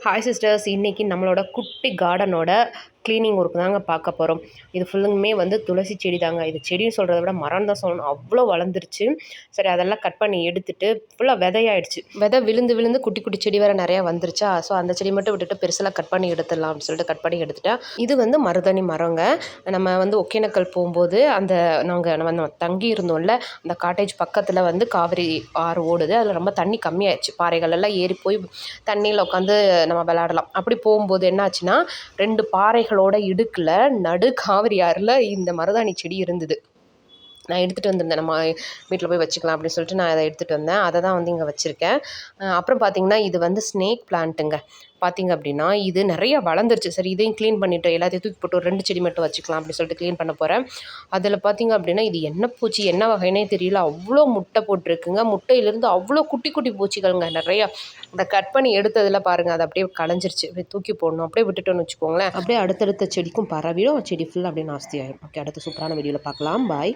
Hi sisters, இன்றைக்கி நம்மளோட குட்டி கார்டனோட க்ளீனிங் ஒர்க் தாங்க பார்க்க போகிறோம். இது ஃபுல்லுமே வந்து துளசி செடி தாங்க. இது செடின்னு சொல்கிறத விட மரம் தான் சொல்லணும், அவ்வளோ வளர்ந்துருச்சு. சரி, அதெல்லாம் கட் பண்ணி எடுத்துட்டு ஃபுல்லாக விதையாயிடுச்சு. விதை விழுந்து விழுந்து குட்டி குட்டி செடி வேறு நிறையா வந்துருச்சா. ஸோ அந்த செடி மட்டும் விட்டுட்டு பெருசெல்லாம் கட் பண்ணி எடுத்துடலாம் அப்படின்னு சொல்லிட்டு கட் பண்ணி எடுத்துட்டேன். இது வந்து மருதாணி மரங்க. நம்ம வந்து ஒகேனக்கல் போகும்போது நம்ம தங்கி இருந்தோம்ல, அந்த காட்டேஜ் பக்கத்தில் வந்து காவிரி ஆறு ஓடுது. அதில் ரொம்ப தண்ணி கம்மியாயிடுச்சு. பாறைகள் எல்லாம் ஏறி போய் தண்ணியில் உட்காந்து நம்ம விளையாடலாம். அப்படி போகும்போது என்ன ஆச்சுன்னா, 2 பாறைகளோட இடுக்கில் நடு காவிரி ஆறில் இந்த மருதாணி செடி இருந்தது. நான் எடுத்துகிட்டு வந்திருந்தேன். நம்ம வீட்டில் போய் வச்சுக்கலாம் அப்படின்னு சொல்லிட்டு நான் அதை எடுத்துகிட்டு வந்தேன். அதை தான் வந்து இங்கே வச்சுருக்கேன். அப்புறம் பார்த்திங்கன்னா, இது வந்து ஸ்னேக் பிளான்ட்டுங்க. பார்த்திங்க அப்படின்னா இது நிறையா வளர்ந்துருச்சு. சரி, இதையும் க்ளீன் பண்ணிவிட்டு எல்லாத்தையும் தூக்கி போட்டு ஒரு 2 செடி மட்டும் வச்சுக்கலாம் அப்படின்னு சொல்லிட்டு க்ளீன் பண்ண போகிறேன். அதில் பார்த்திங்க அப்படின்னா, இது என்ன பூச்சி என்ன வகைனே தெரியல, அவ்வளோ முட்டை போட்டிருக்குங்க. முட்டையிலேருந்து அவ்வளோ குட்டி குட்டி பூச்சிகள்ங்க நிறையா. இந்த கட் பண்ணி எடுத்ததில் பாருங்கள், அதை அப்படியே களைஞ்சிருச்சு. அப்படியே தூக்கி போடணும். அப்படியே விட்டுட்டோன்னு வச்சுக்கோங்களேன், அப்படியே அடுத்தடுத்த செடிக்கும் பரவிடும். செடி ஃபுல்லாக அப்படியே நாஸ்தி ஆகிடும். ஓகே, அடுத்த சூப்பரான வீடியோவில் பார்க்கலாம். பாய்.